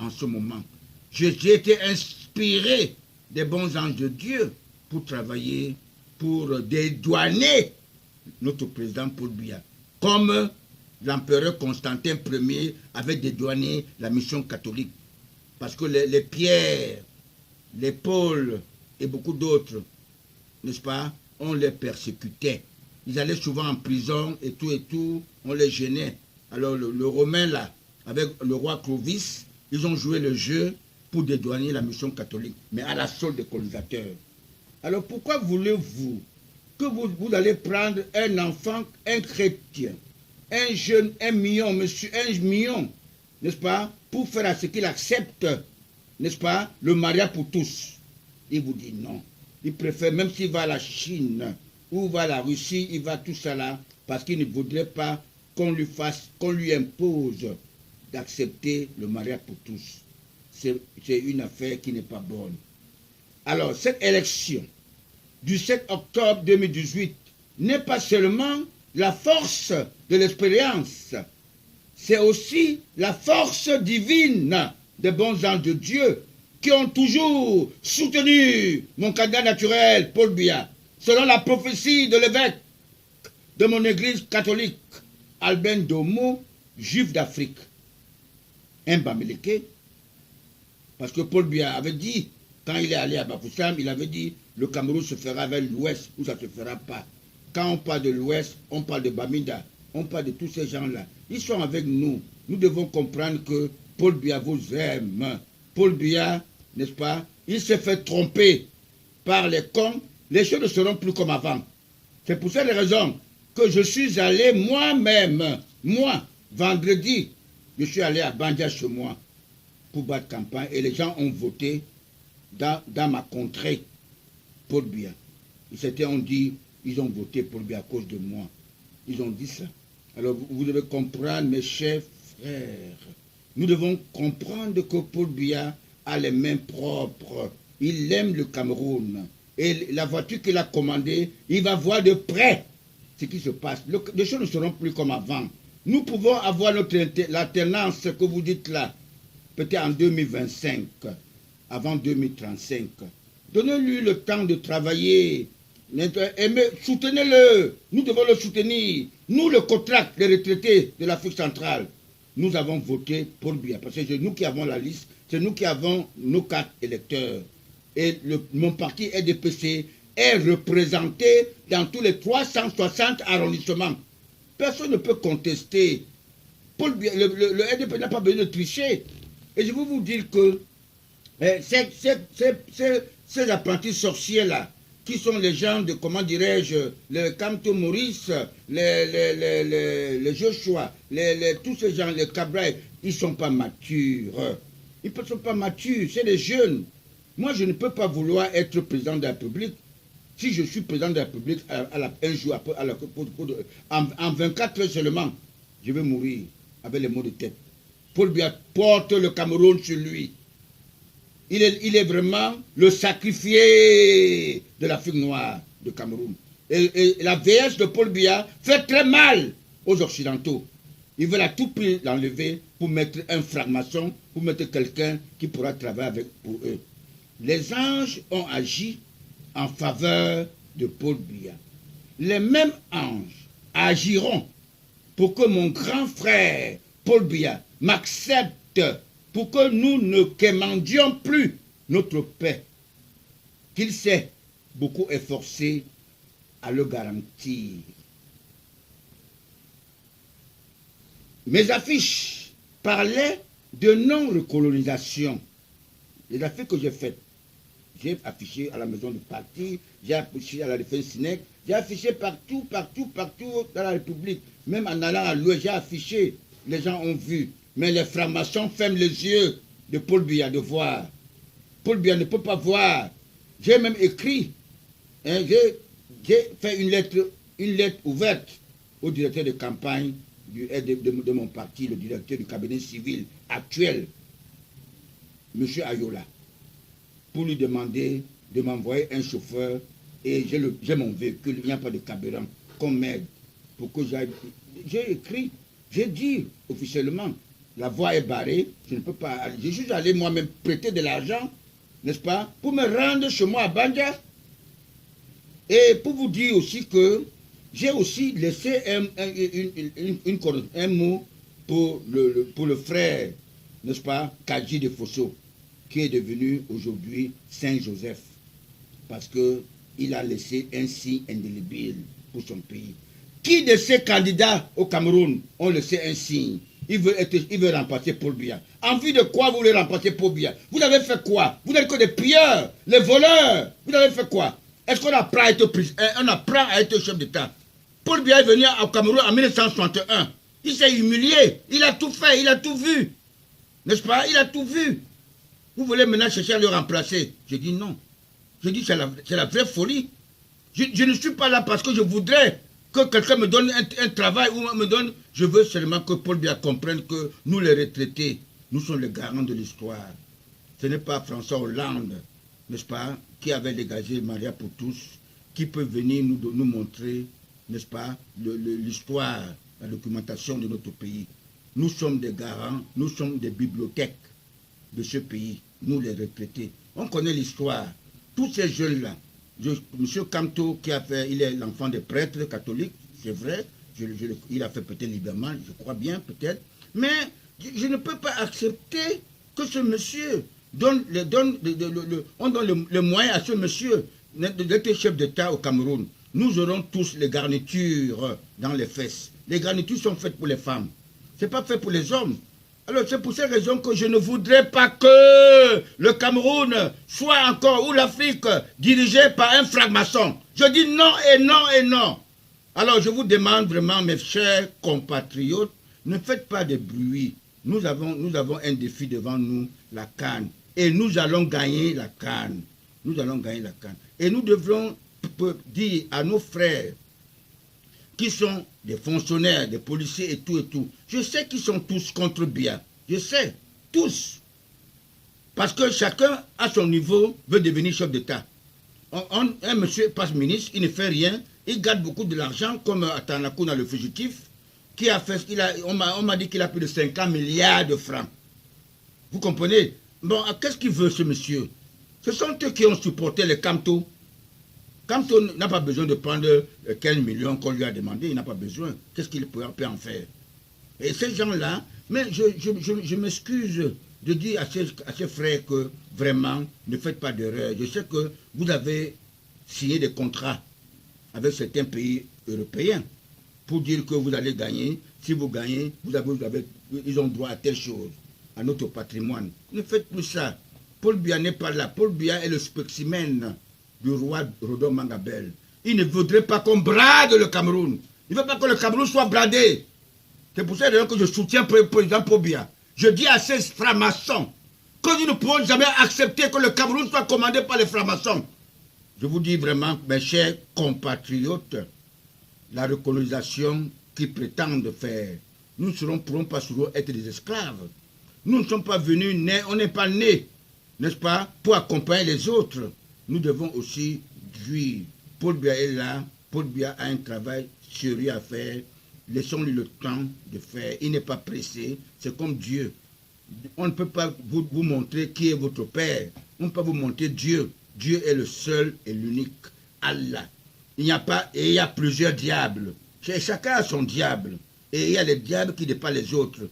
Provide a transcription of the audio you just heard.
en ce moment. J'ai été inspiré des bons anges de Dieu pour travailler, pour dédouaner notre président Paul Biya. Comme l'empereur Constantin Ier avait dédouané la mission catholique. Parce que les Pierre, les Paul et beaucoup d'autres, n'est-ce pas, on les persécutait. Ils allaient souvent en prison et tout, on les gênait. Alors le Romain là, avec le roi Clovis, ils ont joué le jeu pour dédouaner la mission catholique, mais à la solde des colonisateurs. Alors pourquoi voulez-vous que vous allez prendre un enfant, un chrétien, un jeune, 1 million, monsieur, 1 million, n'est-ce pas, pour faire à ce qu'il accepte, n'est-ce pas, le mariage pour tous? Il vous dit non. Il préfère, même s'il va à la Chine, ou va à la Russie, il va tout ça là, parce qu'il ne voudrait pas qu'on lui impose d'accepter le mariage pour tous. C'est une affaire qui n'est pas bonne. Alors, cette élection du 7 octobre 2018 n'est pas seulement la force de l'expérience, c'est aussi la force divine des bons anges de Dieu qui ont toujours soutenu mon candidat naturel, Paul Biya, selon la prophétie de l'évêque de mon église catholique, Albin Domo, juif d'Afrique, un Bamileke, parce que Paul Biya avait dit, quand il est allé à Bafoussam, il avait dit, le Cameroun se fera vers l'ouest, ou ça ne se fera pas. Quand on parle de l'ouest, on parle de Bamida, on parle de tous ces gens-là. Ils sont avec nous. Nous devons comprendre que Paul Biya vous aime. Paul Biya, n'est-ce pas, il s'est fait tromper par les cons. Les choses ne seront plus comme avant. C'est pour cette raison que je suis allé moi-même, vendredi, je suis allé à Bandia chez moi pour battre campagne et les gens ont voté dans ma contrée Paul Biya. Ils ont voté Paul Biya à cause de moi. Ils ont dit ça. Alors vous devez comprendre, mes chers frères, nous devons comprendre que Paul Biya a les mains propres. Il aime le Cameroun. Et la voiture qu'il a commandée, il va voir de près ce qui se passe. Les choses ne seront plus comme avant. Nous pouvons avoir l'alternance que vous dites là, peut-être en 2025, avant 2035. Donnez-lui le temps de travailler. Soutenez-le. Nous devons le soutenir. Nous, le contrat des retraités de l'Afrique centrale, nous avons voté Paul Biya. Parce que c'est nous qui avons la liste, c'est nous qui avons nos cartes électeurs. Et mon parti RDPC est représenté dans tous les 360 arrondissements. Personne ne peut contester. Paul Biya, le RDP n'a pas besoin de tricher. Et je veux vous dire que ces apprentis sorciers-là, qui sont les gens de, comment dirais-je, les Kamto Maurice, les Joshua, tous ces gens, les Cabral, ils ne sont pas matures. Ils ne sont pas matures, c'est des jeunes. Moi, je ne peux pas vouloir être président de la République. Si je suis président de la République un jour, en 24 heures seulement, je vais mourir avec les maux de tête. Paul Biya porte le Cameroun sur lui. Il est vraiment le sacrifié de l'Afrique noire, de Cameroun. Et la vieillesse de Paul Biya fait très mal aux Occidentaux. Ils veulent à tout prix l'enlever pour mettre une fragmentation, pour mettre quelqu'un qui pourra travailler pour eux. Les anges ont agi en faveur de Paul Biya. Les mêmes anges agiront pour que mon grand frère Paul Biya m'accepte, pour que nous ne quémandions plus notre paix, qu'il s'est beaucoup efforcé à le garantir. Mes affiches parlaient de non-recolonisation. Les affiches que j'ai faites, j'ai affiché à la maison du parti, j'ai affiché à la défense SINEC, j'ai affiché partout dans la République. Même en allant à l'ouest, j'ai affiché, les gens ont vu. Mais les francs-maçons ferment les yeux de Paul Biya de voir. Paul Biya ne peut pas voir. J'ai même écrit, hein, j'ai fait une lettre ouverte au directeur de campagne de mon parti, le directeur du cabinet civil actuel, M. Ayola, pour lui demander de m'envoyer un chauffeur et j'ai mon véhicule, il n'y a pas de carburant, qu'on m'aide pour que j'aille. J'ai écrit, j'ai dit officiellement, la voie est barrée, je ne peux pas aller. Je suis allé moi-même prêter de l'argent, n'est-ce pas, pour me rendre chez moi à Banja. Et pour vous dire aussi que j'ai aussi laissé un mot pour le frère, n'est-ce pas, Kadji de Fosso, qui est devenu aujourd'hui Saint-Joseph, parce qu'il a laissé un signe indélébile pour son pays. Qui de ces candidats au Cameroun ont laissé un signe? Il veut remplacer Paul Biya. En vue de quoi vous voulez remplacer Paul Biya? Vous avez fait quoi? Vous n'êtes que des pilleurs, les voleurs. Vous avez fait quoi? Est-ce qu'on apprend à être chef d'État? Paul Biya est venu au Cameroun en 1961. Il s'est humilié. Il a tout fait, il a tout vu. N'est-ce pas? Il a tout vu. Vous voulez maintenant chercher à le remplacer? Je dis non. Je dis c'est la vraie folie. Je ne suis pas là parce que je voudrais que quelqu'un me donne un travail ou me donne... Je veux seulement que Paul Biya comprenne que nous les retraités, nous sommes les garants de l'histoire. Ce n'est pas François Hollande, n'est-ce pas, qui avait dégagé Maria pour tous, qui peut venir nous montrer, n'est-ce pas, l'histoire, la documentation de notre pays. Nous sommes des garants, nous sommes des bibliothèques de ce pays, nous les retraités. On connaît l'histoire. Tous ces jeunes-là, M. Kamto, il est l'enfant des prêtres catholiques, c'est vrai, il a fait peut-être librement, je crois bien, peut-être, mais je ne peux pas accepter que ce monsieur on donne le moyen à ce monsieur d'être chef d'État au Cameroun. Nous aurons tous les garnitures dans les fesses. Les garnitures sont faites pour les femmes. Ce n'est pas fait pour les hommes. Alors c'est pour cette raison que je ne voudrais pas que le Cameroun soit encore, ou l'Afrique, dirigée par un franc-maçon. Je dis non et non et non. Alors je vous demande vraiment, mes chers compatriotes, ne faites pas de bruit. Nous avons un défi devant nous, la CAN. Et nous allons gagner la CAN. Nous allons gagner la CAN. Et nous devrons dire à nos frères qui sont des fonctionnaires, des policiers et tout. Je sais qu'ils sont tous contre Biya. Je sais, tous. Parce que chacun, à son niveau, veut devenir chef d'État. Un monsieur passe ministre, il ne fait rien, il garde beaucoup de l'argent, comme Atanakuna, le fugitif, qui a fait, on m'a dit qu'il a plus de 50 milliards de francs. Vous comprenez? Bon, qu'est-ce qu'il veut ce monsieur? Ce sont eux qui ont supporté les Kamto. Kamto n'a pas besoin de prendre 15 millions qu'on lui a demandé, il n'a pas besoin. Qu'est-ce qu'il peut en faire? Et ces gens-là, mais je m'excuse de dire à ces frères que vraiment, ne faites pas d'erreur. Je sais que vous avez signé des contrats avec certains pays européens pour dire que vous allez gagner. Si vous gagnez, ils ont droit à telle chose, à notre patrimoine. Ne faites plus ça. Paul Biya n'est pas là. Paul Biya est le spécimen du roi Rodon Mangabel. Il ne voudrait pas qu'on brade le Cameroun. Il ne veut pas que le Cameroun soit bradé. C'est pour ça que je soutiens le président Paul Biya. Je dis à ces francs-maçons que nous ne pourrons jamais accepter que le Cameroun soit commandé par les francs-maçons. Je vous dis vraiment, mes chers compatriotes, la recolonisation qu'ils prétendent faire, nous ne pourrons pas toujours être des esclaves. Nous ne sommes pas venus nés, on n'est pas nés, n'est-ce pas, pour accompagner les autres. Nous devons aussi jouir. Paul Biya est là, Paul Biya a un travail sérieux à faire. Laissons-lui le temps de faire. Il n'est pas pressé. C'est comme Dieu. On ne peut pas vous montrer qui est votre Père. On ne peut pas vous montrer Dieu. Dieu est le seul et l'unique. Allah. Il n'y a pas, et il y a plusieurs diables. Chacun a son diable. Et il y a les diables qui dépassent les autres.